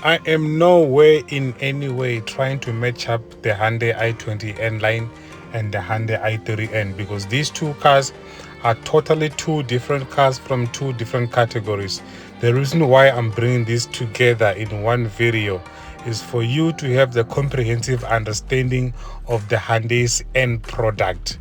I am nowhere in any way trying to match up the Hyundai i20N line and the Hyundai i30N, because these two cars are totally two different cars from two different categories. The reason why I'm bringing these together in one video is for you to have the comprehensive understanding of the Hyundai's end product.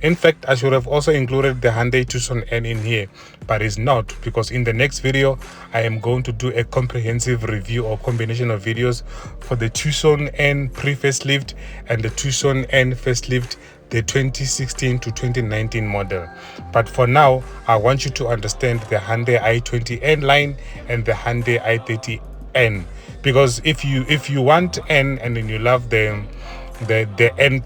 In fact, I should have also included the Hyundai Tucson N in here, but it's not, because in the next video I am going to do a comprehensive review or combination of videos for the Tucson N pre-facelift and the Tucson N facelift, the 2016 to 2019 model. But for now, I want you to understand the Hyundai i20N line and the Hyundai i30N, because if you want N and then you love the N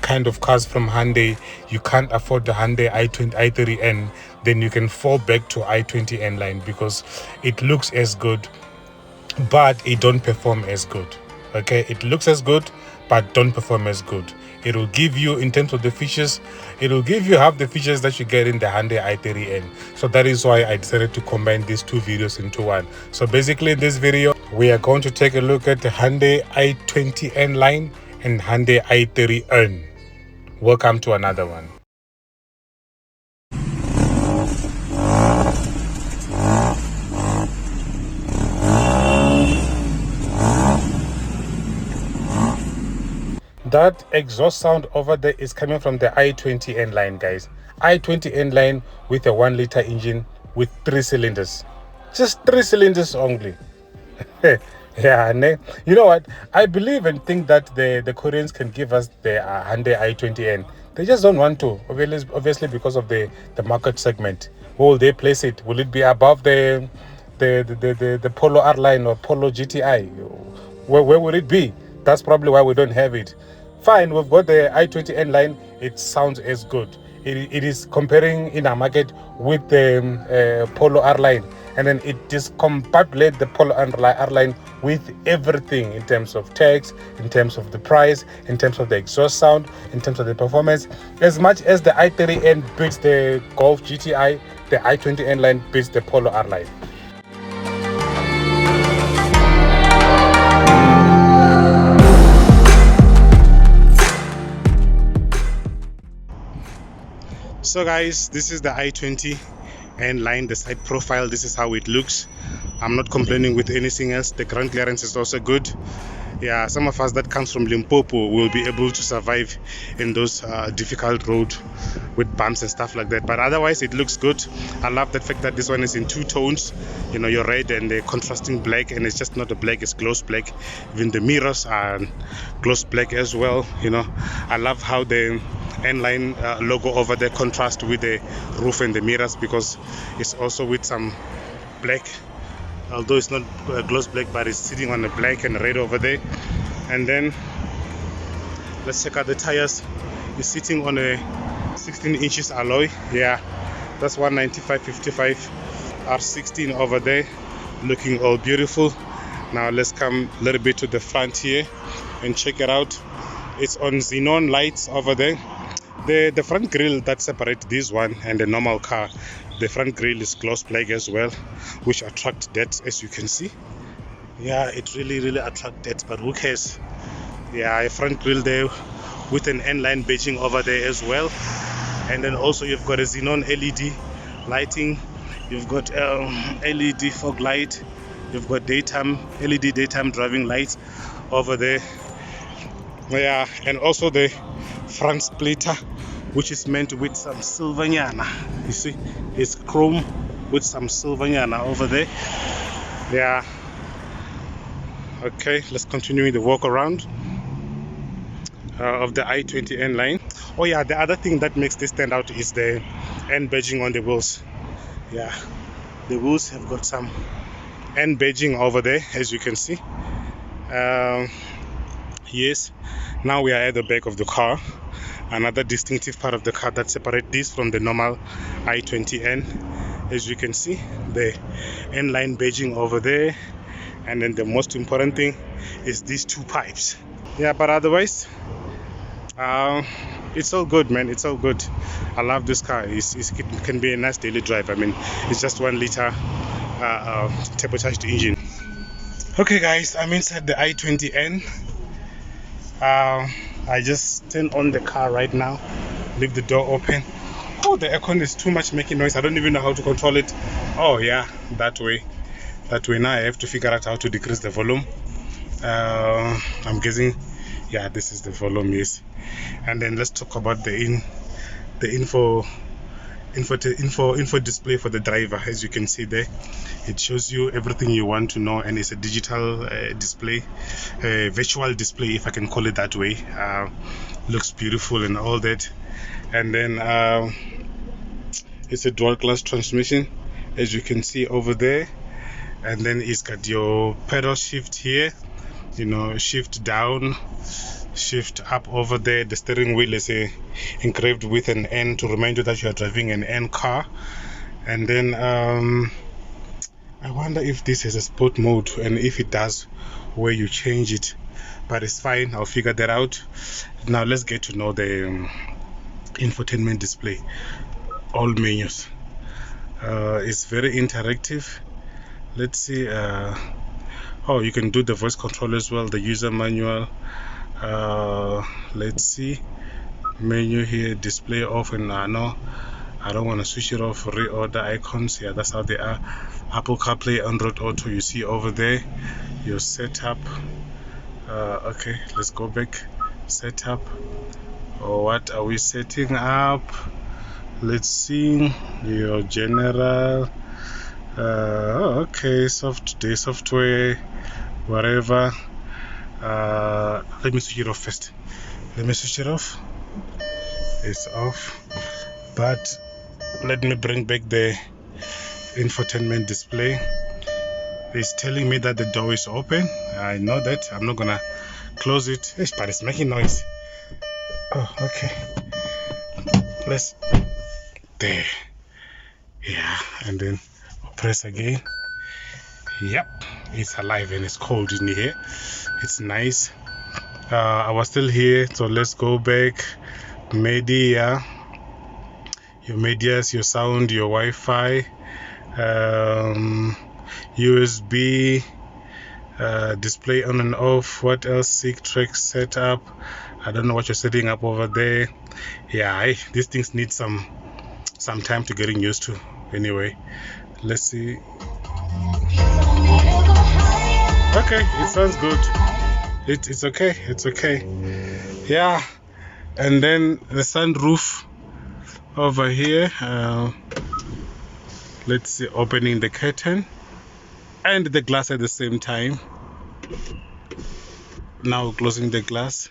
kind of cars from Hyundai, you can't afford the Hyundai i30N, then you can fall back to i20N line, because it looks as good but it don't perform as good. Okay, it looks as good but don't perform as good. It will give you, in terms of the features, it will give you half the features that you get in the Hyundai i30N. So that is why I decided to combine these two videos into one. So basically in this video we are going to take a look at the Hyundai i20N line and Hyundai i30N. Welcome to another one. That exhaust sound over there is coming from the i20N line, guys. i20N line with a 1 liter engine with 3 cylinders. Just 3 cylinders only. Yeah, you know what? I believe and think that the Koreans can give us the Hyundai i20N. They just don't want to, obviously because of the market segment. Where will they place it? Will it be above the Polo R line or Polo GTI? Where would it be? That's probably why we don't have it. Fine, we've got the i20N line. It sounds as good. It is comparing in our market with the Polo R line, and then it discombobulates the Polo R line with everything in terms of tax, in terms of the price, in terms of the exhaust sound, in terms of the performance. As much as the i30N beats the Golf GTI, the i20N line beats the Polo R line. So guys, this is the i20N line, the side profile. This is how it looks. I'm not complaining with anything else. The ground clearance is also good. Yeah, some of us that comes from Limpopo will be able to survive in those difficult road with bumps and stuff like that, but otherwise it looks good. I love the fact that this one is in two tones, you know, your red and the contrasting black, and it's just not a black, it's gloss black. Even the mirrors are gloss black as well. You know, I love how the N-line logo over there contrast with the roof and the mirrors, because it's also with some black, although it's not gloss black, but it's sitting on the black and red over there. And then let's check out the tires. It's sitting on a 16 inches alloy. Yeah, that's 195/55 R16 over there, looking all beautiful. Now let's come a little bit to the front here and check it out. It's on xenon lights over there. The front grille that separates this one and the normal car, the front grille is gloss black as well, which attracts that, as you can see. Yeah, it really attracts that, but who cares? Yeah, a front grille there with an N-line badging over there as well. And then also you've got a xenon LED lighting, you've got LED fog light, you've got LED daytime driving lights over there. Yeah, and also the front splitter, which is meant with some silver nyana. You see, it's chrome with some silver nyana over there. Yeah. Okay, let's continue the walk around of the i20N line. Oh yeah, the other thing that makes this stand out is the N badging on the wheels. Yeah, the wheels have got some N badging over there, as you can see. Yes, now we are at the back of the car. Another distinctive part of the car that separates this from the normal i20N. As you can see, the N-line badging over there. And then the most important thing is these two pipes. Yeah, but otherwise, it's all good, man. It's all good. I love this car. It can be a nice daily drive. I mean, it's just 1 liter turbocharged engine. Okay guys, I'm inside the i20N. I just turn on the car right now, leave the door open. Oh, the aircon is too much making noise. I don't even know how to control it. Oh yeah, that way. Now I have to figure out how to decrease the volume. I'm guessing, yeah, this is the volume, yes. And then let's talk about the info display for the driver. As you can see there, it shows you everything you want to know, and it's a digital display, virtual display, if I can call it that way. Looks beautiful and all that. And then it's a dual class transmission, as you can see over there. And then it's got your pedal shift here, you know, shift down, shift up over there. The steering wheel is engraved with an N to remind you that you are driving an N car. And then I wonder if this has a sport mode, and if it does, where you change it. But it's fine, I'll figure that out. Now let's get to know the infotainment display. All menus. It's very interactive. Let's see. Oh, you can do the voice control as well, the user manual. Let's see, menu here, display off, and no, I don't want to switch it off. Reorder icons, yeah, that's how they are. Apple CarPlay, Android Auto, you see over there. Your setup. Okay, let's go back. Setup. Oh, what are we setting up? Let's see. Your general. Okay, software, whatever. Let me switch it off first. Let me switch it off. It's off. But let me bring back the infotainment display. It's telling me that the door is open. I know that. I'm not gonna close it. But it's making noise. Oh, okay. Let's. There. Yeah, and then press again. Yep, it's alive and it's cold in here. It's nice. I was still here, so let's go back. Media, your medias, your sound, your Wi-Fi, USB, display on and off. What else? Sync track setup. I don't know what you're setting up over there. Yeah, these things need some time to getting used to. Anyway, let's see. Okay, it sounds good. It's okay. It's okay. Yeah, and then the sunroof over here. Let's see, opening the curtain and the glass at the same time. Now closing the glass.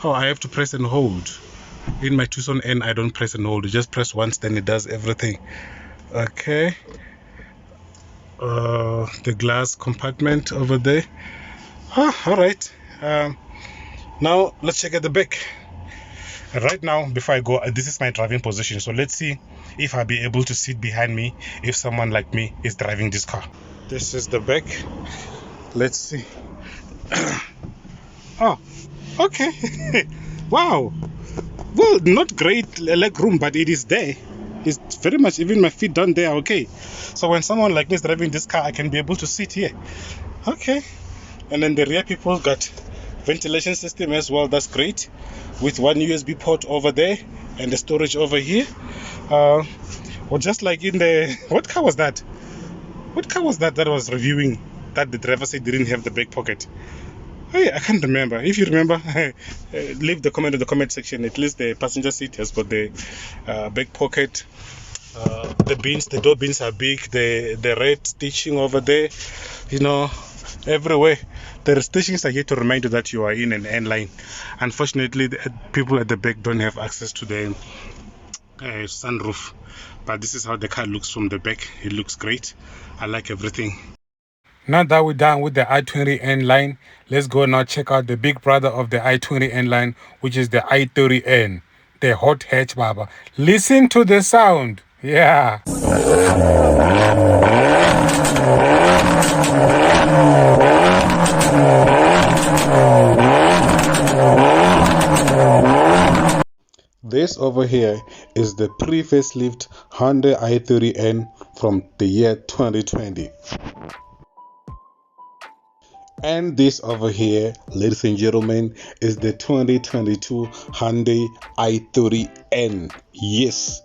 Oh, I have to press and hold. In my Tucson N, I don't press and hold. You just press once, then it does everything. Okay. The glass compartment over there. All right. Now let's check at the back. Right now, before I go, this is my driving position. So let's see if I'll be able to sit behind me if someone like me is driving this car. This is the back. Let's see. Oh, okay. Wow. Well, not great leg room, but it is there. It's very much, even my feet down there, okay. So when someone like me is driving this car, I can be able to sit here. Okay. And then the rear people got ventilation system as well. That's great. With one USB port over there and the storage over here. Or just like in the, what car was that? What car was that was reviewing that the driver said didn't have the back pocket? Hey, I can't remember. If you remember, leave the comment in the comment section. At least the passenger seat has got the back pocket. The door bins are big. The red stitching over there, you know, everywhere. The stitchings are here to remind you that you are in an N line. Unfortunately, the people at the back don't have access to the sunroof. But this is how the car looks from the back. It looks great. I like everything. Now that we're done with the i20N line, let's go now check out the big brother of the i20N line, which is the i30N, the hot hatch baba. Listen to the sound. Yeah. This over here is the pre-facelift Hyundai i30N from the year 2020. And this over here, ladies and gentlemen, is the 2022 Hyundai i30N. Yes.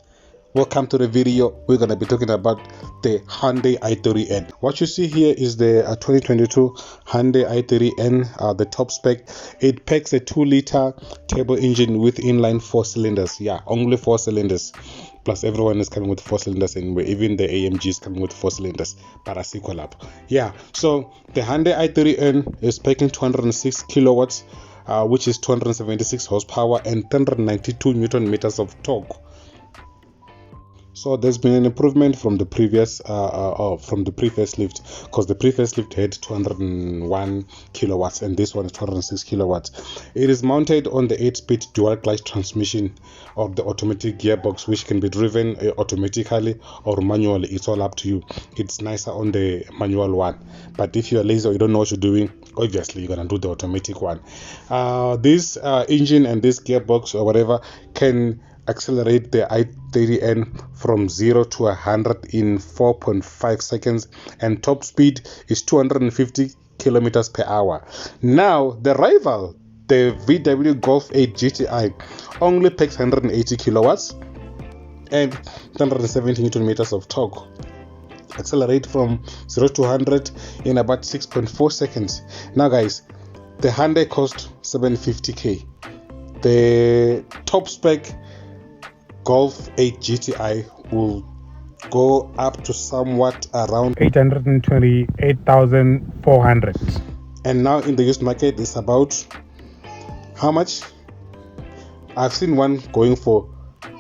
Welcome to the video. We're going to be talking about the Hyundai i30N. What you see here is the 2022 Hyundai i30N, the top spec. It packs a 2-liter turbo engine with inline 4 cylinders. Yeah, only 4 cylinders. Plus everyone is coming with 4 cylinders anyway. Even the AMG is coming with 4 cylinders. But a sequel up. Yeah, so the Hyundai i30N is packing 206 kilowatts, which is 276 horsepower and 392 Newton meters of torque. So there's been an improvement from the previous pre-facelift, because the pre-facelift had 201 kilowatts and this one is 206 kilowatts. It is mounted on the 8-speed dual clutch transmission of the automatic gearbox, which can be driven automatically or manually. It's all up to you. It's nicer on the manual one, but if you're lazy or you don't know what you're doing, obviously you're gonna do the automatic one. This engine and this gearbox or whatever can accelerate the i30N from 0 to 100 in 4.5 seconds, and top speed is 250 kilometers per hour. Now the rival, the VW Golf 8 GTI, only packs 180 kilowatts and 170 Newton meters of torque. Accelerate from 0 to 100 in about 6.4 seconds. Now guys, the Hyundai cost 750k. The top spec Golf 8 GTI will go up to somewhat around 828,400. And now in the used market it's about how much? I've seen one going for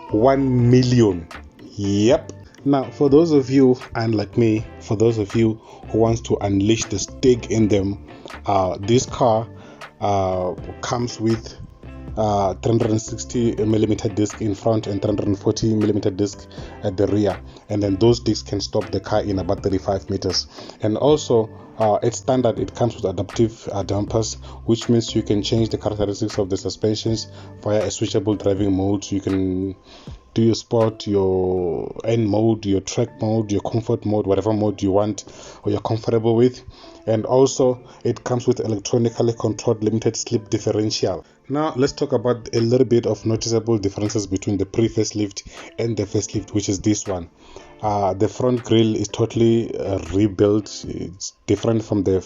1 million. Yep. Now for those of you, and like me, for those of you who wants to unleash the stake in them, this car comes with 360mm disc in front and 340mm disc at the rear, and then those discs can stop the car in about 35 meters. And also it's standard, it comes with adaptive dampers, which means you can change the characteristics of the suspensions via a switchable driving mode. You can do your sport, your N mode, your track mode, your comfort mode, whatever mode you want or you're comfortable with. And also it comes with electronically controlled limited slip differential. Now let's talk about a little bit of noticeable differences between the pre-facelift and the facelift, which is this one. The front grille is totally rebuilt. It's different from the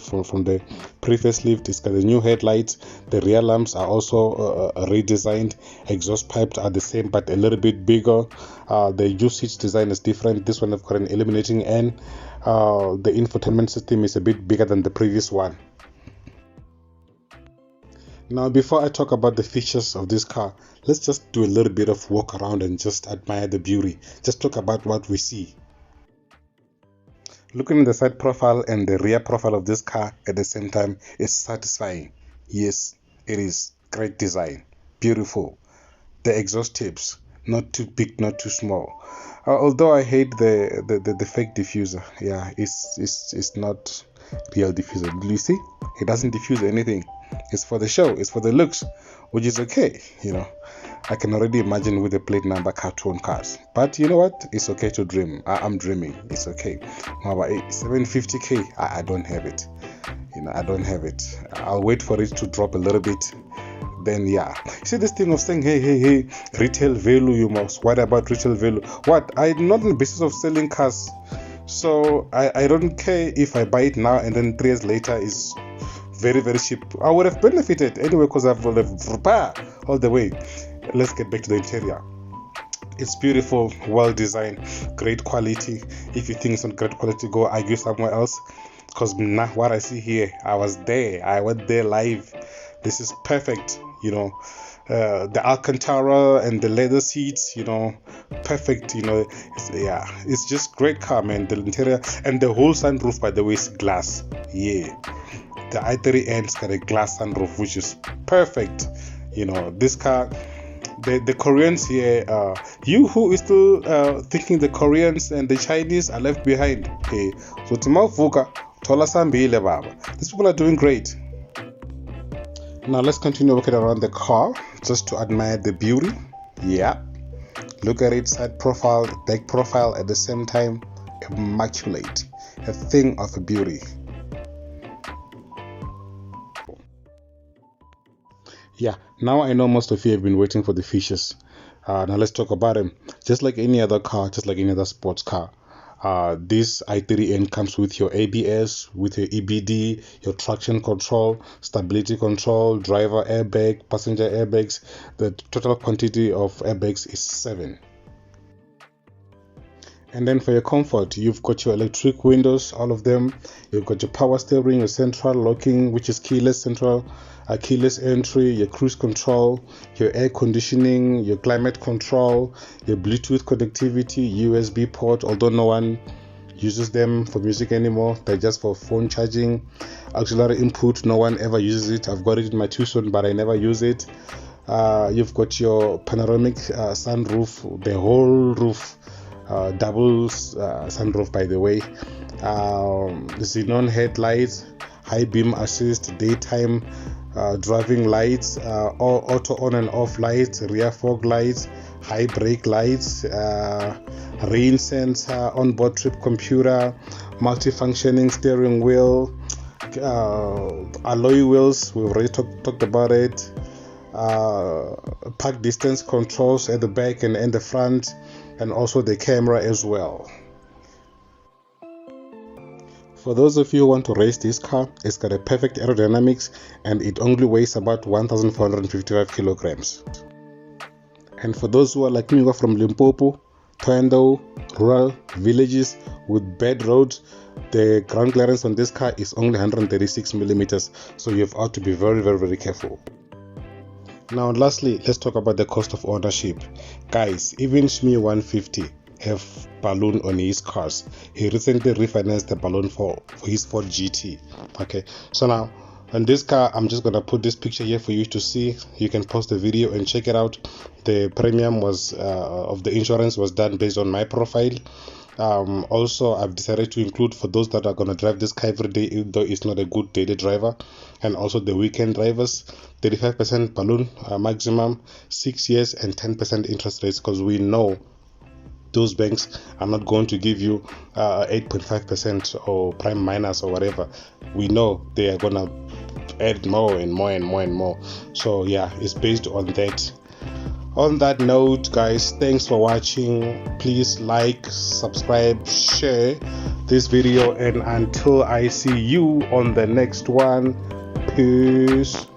pre-facelift. It's got the new headlights. The rear lamps are also redesigned. Exhaust pipes are the same but a little bit bigger. The usage design is different. This one has got an illuminating N. The infotainment system is a bit bigger than the previous one. Now before I talk about the features of this car, let's just do a little bit of walk around and just admire the beauty. Just talk about what we see. Looking at the side profile and the rear profile of this car at the same time is satisfying. Yes, it is. Great design. Beautiful. The exhaust tips, not too big, not too small. Although I hate the fake diffuser. Yeah, it's not real diffuser. Do you see? It doesn't diffuse anything. It's for the show, it's for the looks, which is okay, you know. I can already imagine with the plate number cartoon cars, but you know what, it's okay to dream. I'm dreaming, it's okay. Now, but 750k, I don't have it, you know. I don't have it. I'll wait for it to drop a little bit, then yeah. You see this thing of saying hey, retail value, you must worry about retail value. What? I'm not in the business of selling cars, so I don't care if I buy it now and then 3 years later is very, very cheap. I would have benefited anyway because I've all the way. Let's get back to the interior. It's beautiful, well designed, great quality. If you think it's not great quality, go argue somewhere else, because now what I see here, I was there, I went there live. This is perfect, you know. The Alcantara and the leather seats, you know, perfect, you know. It's just great car, man. The interior and the whole sunroof, by the way, is glass. Yeah, the i30N's got a glass sunroof, which is perfect. You know, this car, the Koreans here, you who is still thinking the Koreans and the Chinese are left behind. Hey, so these people are doing great. Now let's continue walking around the car just to admire the beauty. Yeah, look at it, side profile, back profile at the same time, immaculate, a thing of a beauty. Yeah, now I know most of you have been waiting for the features. Now let's talk about them. Just like any other car, just like any other sports car, this i30N comes with your ABS, with your EBD, your traction control, stability control, driver airbag, passenger airbags. The total quantity of airbags is 7. And then for your comfort, you've got your electric windows, all of them. You've got your power steering, your central locking, which is keyless entry, your cruise control, your air conditioning, your climate control, your Bluetooth connectivity, USB port, although no one uses them for music anymore. They're just for phone charging. Auxiliary input, no one ever uses it. I've got it in my Tucson, but I never use it. You've got your panoramic sunroof, the whole roof. Double sunroof, by the way. Xenon headlights, high beam assist, daytime driving lights, auto on and off lights, rear fog lights, high brake lights, rain sensor, onboard trip computer, multifunctioning steering wheel, alloy wheels. We've already talked about it. Park distance controls at the back and the front, and also the camera as well. For those of you who want to race this car, it's got a perfect aerodynamics and it only weighs about 1,455 kilograms. And for those who are like me, who are from Limpopo, Tondo, rural villages with bad roads, the ground clearance on this car is only 136 millimeters, so you have to be very, very, very careful. Now lastly, let's talk about the cost of ownership. Guys, even Shmi 150 have balloon on his cars. He recently refinanced the balloon for his Ford GT. Okay, so now on this car, I'm just gonna put this picture here for you to see. You can pause the video and check it out. The premium was of the insurance was done based on my profile. Also, I've decided to include for those that are going to drive this car every day, even though it's not a good daily driver, and also the weekend drivers, 35% balloon maximum, 6 years, and 10% interest rates, because we know those banks are not going to give you 8.5% or prime minus or whatever. We know they are going to add more and more and more and more. So yeah, it's based on that. On that note, guys, thanks for watching. Please like, subscribe, share this video, and until I see you on the next one, peace.